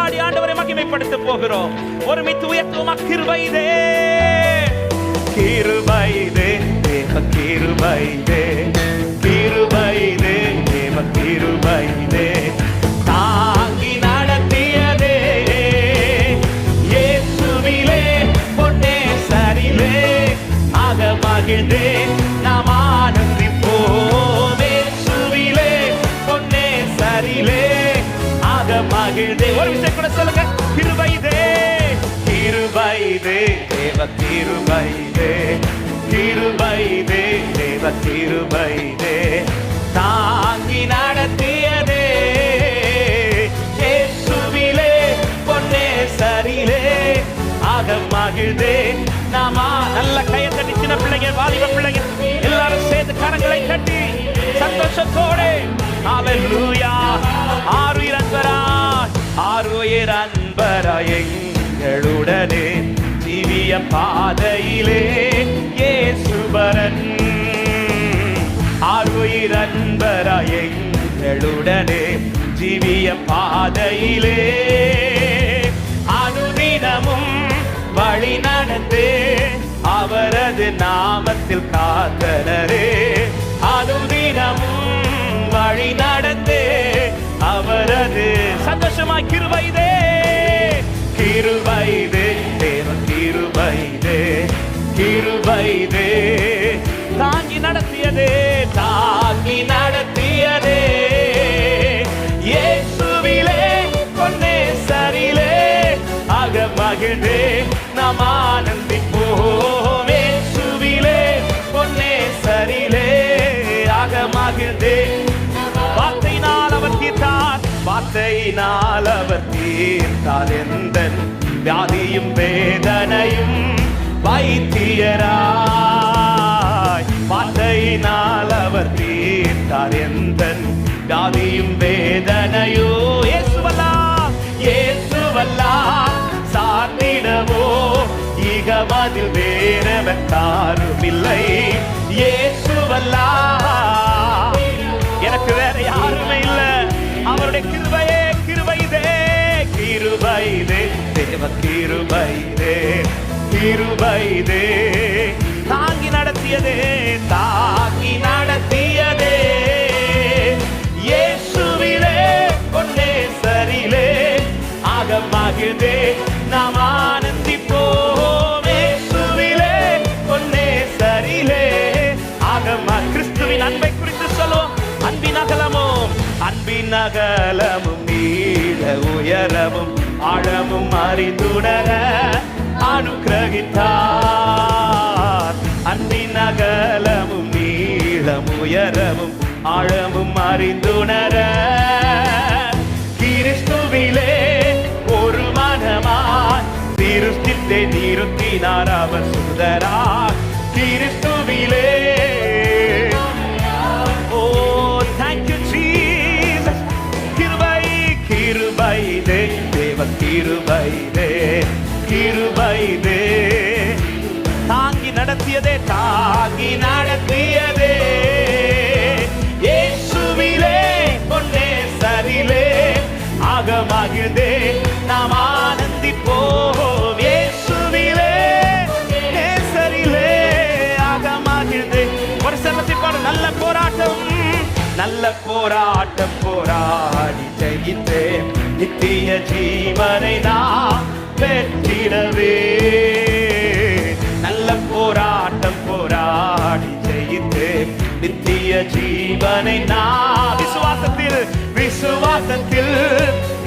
பாடி ஆண்டவரை மகிமைப்படுத்த போகிறோம். ஒருமித்து உயர்த்துவோமா? கிருபைதே கிருபைதே தேவ கிருபைதே, கிருபைதே தேவ கிருபைதே, தாங்கி நடத்தியதே இயேசுவிலே பொன்னே சரிலே, ஆக மகிழ்ந்தே நாம் ஆனந்திப்போம். இயேசுவிலே பொன்னே சரிலே, ஆக மகிழ்ந்தே. ஒரு விஷயம் கூட சொல்லுங்க. கிருபைதே கிருபைதே தேவ கிருபைதே, கிருபைதே தேவ கிருபைதே, தாங்கி நடத்தியதே இயேசுவிலே பொன்னே சரிலே, ஆக மகிழ்ந்தே நாமா. நல்ல கையை தட்டி சின்ன பிள்ளைங்க, வாலிப பிள்ளைங்க எல்லாரும் சேர்ந்து கரங்களை தட்டி சந்தோஷத்தோடு ஹல்லேலூயா. ஆருயிர் அன்பராய் ஆருயிர் அன்பராய் எங்களுடனே ஜீவிய பாதையிலே இயேசுபரன், ஆருயிர் அன்பராய் எங்களுடனே ஜீவிய பாதையிலே அனுதினமும் வழி நடந்தே அவரது நாமத்தில் காத்தனரே, அனுதினமும் வழி நடந்தே அவரது. சந்தோஷமாய் கிருபைதே கிருபைதே தேவ கிருபைதே, கிருபைதே தாங்கி நடத்தியதே, தாங்கி நடத்தியதே இயேசுவிலே பொன்னே சரிலே, ஆக மகிழ்ந்தே நாம் ஆனந்திப்போம். இயேசுவிலே பொன்னே சரிலே, ஆக மகிழ்ந்தே. வார்த்தையினால் அவர் தீர்த்தார், வார்த்தையினால் அவர் தீர்த்தார் எந்தன் வியாதியும் வேதனையும் வைத்தியராய். வார்த்தையினால் அவர் தீர்த்தார் எந்தன் வியாதியும் வேதனையோ. இயேசுவல்லா இயேசுவல்லா சார்ந்திடவோ இகமதில் வேறவர் காரும் இல்லை. இயேசுவல்லா எனக்கு வேற யாருமே இல்ல. அவருடைய கிருபையே கிருபைதே கிருபைதே தேவ கிருபைதே, கிருபைதே தாங்கி நடத்தியதே, தாங்கி நடத்தியதே இயேசுவிலே பொன்னே சரிலே, ஆக மகிழ்ந்தே நாம் ஆனந்திப்போம். இயேசுவிலே பொன்னே சரிலே, ஆக கிறிஸ்துவின் அன்பை குறித்து சொல்லுவோம். அன்பின் அகலமும் அன்பின் அகலமும் நீள உயரமும் ஆழமும் அறிந்துணர அனுக்கிரகித்தார். அன்பின் அகலமும் நீளம் உயரமும் ஆழமும் அறிந்துணர கிறிஸ்துவிலே ஒரு மனமாய் திருஷ்டித்தே நிறுத்தினார் அவர் சுதரார். கிறிஸ்துவிலே கிருபைதே தேவ கிருபைதே, கிருபைதே தாங்கி நடத்தியதே, தாங்கி நடத்தியதே இயேசுவிலே பொன்னே சரிலே, ஆக மகிழ்ந்தே நாம் ஆனந்திப்போம். இயேசுவிலே சரிலே, ஆக மகிழ்ந்தே. ஒரு சமத்தை பாடு. நல்ல போராட்டம் நல்ல போராட்டம் போராடி ஜெயித்தேன், நித்திய ஜீவனை நாம் பெற்றிடவே. நல்ல போராட்டம் போராடி ஜெயித்தேன், நித்திய ஜீவனை நாம் விசுவாசத்தில் விசுவாசத்தில்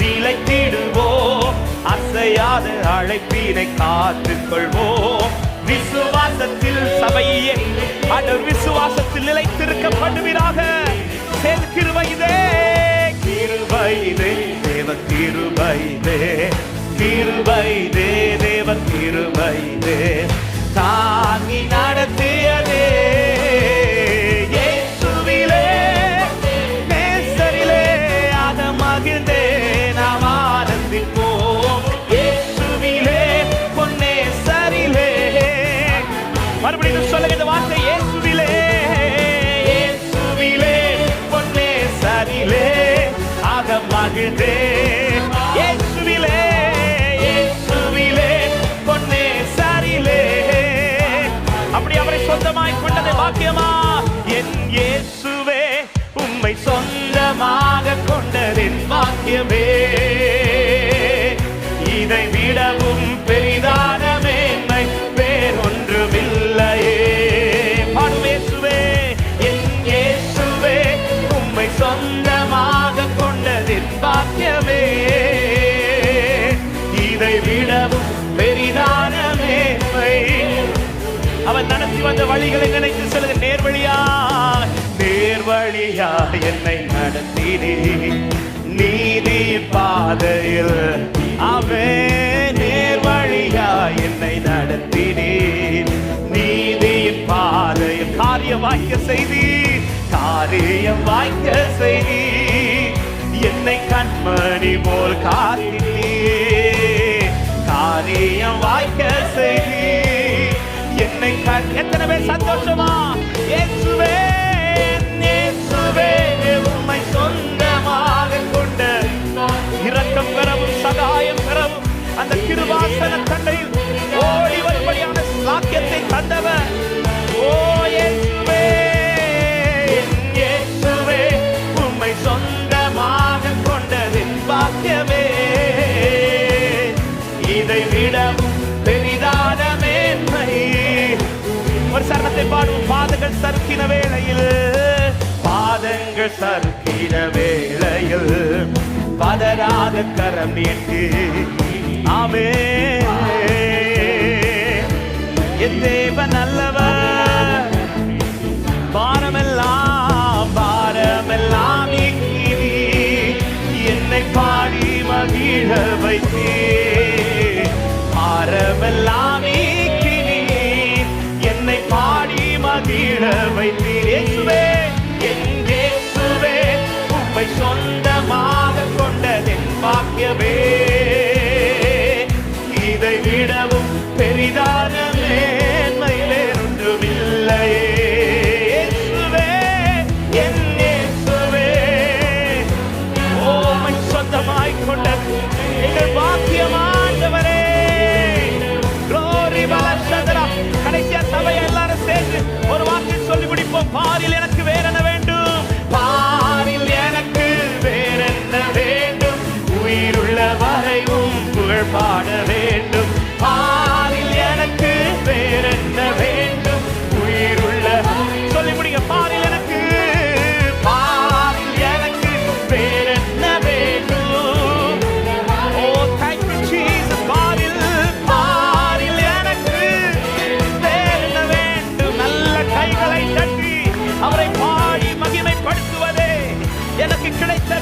நிலைத்திடுவோம். அசையாத அழைப்பினை காத்துக்கொள்வோம். விசுவாசத்தில் சபையே அவர் விசுவாசத்தில் நிலைத்திருக்கப்படுவீராக. கிருபைதே கிருபைதே தேவ கிருபைதே, கிருபைதே தேவ கிருபைதே தாங்கி நடத்தியதே இயேசுவிலே நேசரிலே, ஆக மகிழ்ந்தே நாம் ஆனந்திப்போம். இயேசுவிலே பொன்னே சரிலே. மறுபடியும் சொல்லுங்க இந்த வார்த்தை. இயேசுவிலே பொன்னே சரிலே, ஆக மகிழ்ந்தே. இயேசுவிலே பாக்கியமே. இதை விடவும் பெரிதான மேன்மை வேறொன்றுமில்லையே. பாடும் இயேசுவே, என் இயேசுவே, உம்மை சொந்தமாக கொண்டதின் பாக்கியமே. இதை விடவும் பெரிதான மேன்மை. அவன் நடத்தி வந்த வழிகளை நினைத்து சொல்லுங்க. நேர்வழியா என்னை நடத்தினே, நீதி பாதையில். அவன் நேர்வழியா என்னை நடத்தினே, நீதியின் பாதையில். காரியம் வாய்க்க செய்தி, காரியம் வாய்க்க செய்தி. என்னை கண்மணி போல் காத்தினே, காரியம் வாய்க்க செய்தி. என்னை எத்தனை பேர் சந்தோஷமா? இயேசுவே, இயேசுவே, உம்மை சொந்தமாக கொண்ட இரக்கம் பெறவும் சகாயம் பெறவும் அந்த கிருபாசன தண்டையில் ஓடி வரும்படியான சாக்கியத்தை தந்தவர். ஓ இயேசுவே, இயேசுவே, உம்மை சொந்தமாக கொண்டதின் பாக்கியமே. இதை விடவும் பெரிதான மேன்மை. ஒரு சரணத்தை பாடும். பாதங்கள் சறுக்கின வேளையில், பாதங்கள் சறுக்கின வேளையில் பதறாத கரம் நீட்டு. ஆமென். என் தேவன் நல்லவர், பாரமெல்லாம் பாரமெல்லாம் நீக்கி என்னை பாடி மகிழ வைத்தே. பாரமெல்லாம் நீக்கி என்னை பாடி மகிழ வைத்தீர். இயேசுவே, என் இயேசுவே, உம்மை சொந்தமாக கொண்டதின் பாக்கியமே. இதை விடவும் பெரிதான மேன்மை வேறொன்றுமில்லையே. இயேசுவே, என் இயேசுவே, உம்மை சொந்தமாய் கொண்ட எங்கள் பாக்கியமானவரே. கடைசியா சபையை எல்லாரும் சேர்ந்து ஒரு வாக்கில் சொல்லி முடிப்போம். பாரில் எனக்கு வேற என்ன வேண்டும்? பாரில் எனக்கு வேற என்ன வேண்டும்? உயிருள்ள வரையும் புகழ் பாட வேண்டும். பாரில் எனக்கு வேற என்ன வேண்டும்? உயிருள்ள சொல்லி முடிங்க. பாரில் எனக்கு, பாரில் எனக்கு வேற என்ன வேண்டும்? ஓ thank you Jesus. பாரில் கைகளை தட்டி அவரை பாடி மகிமைப்படுத்துவதே எனக்கு கிடைத்த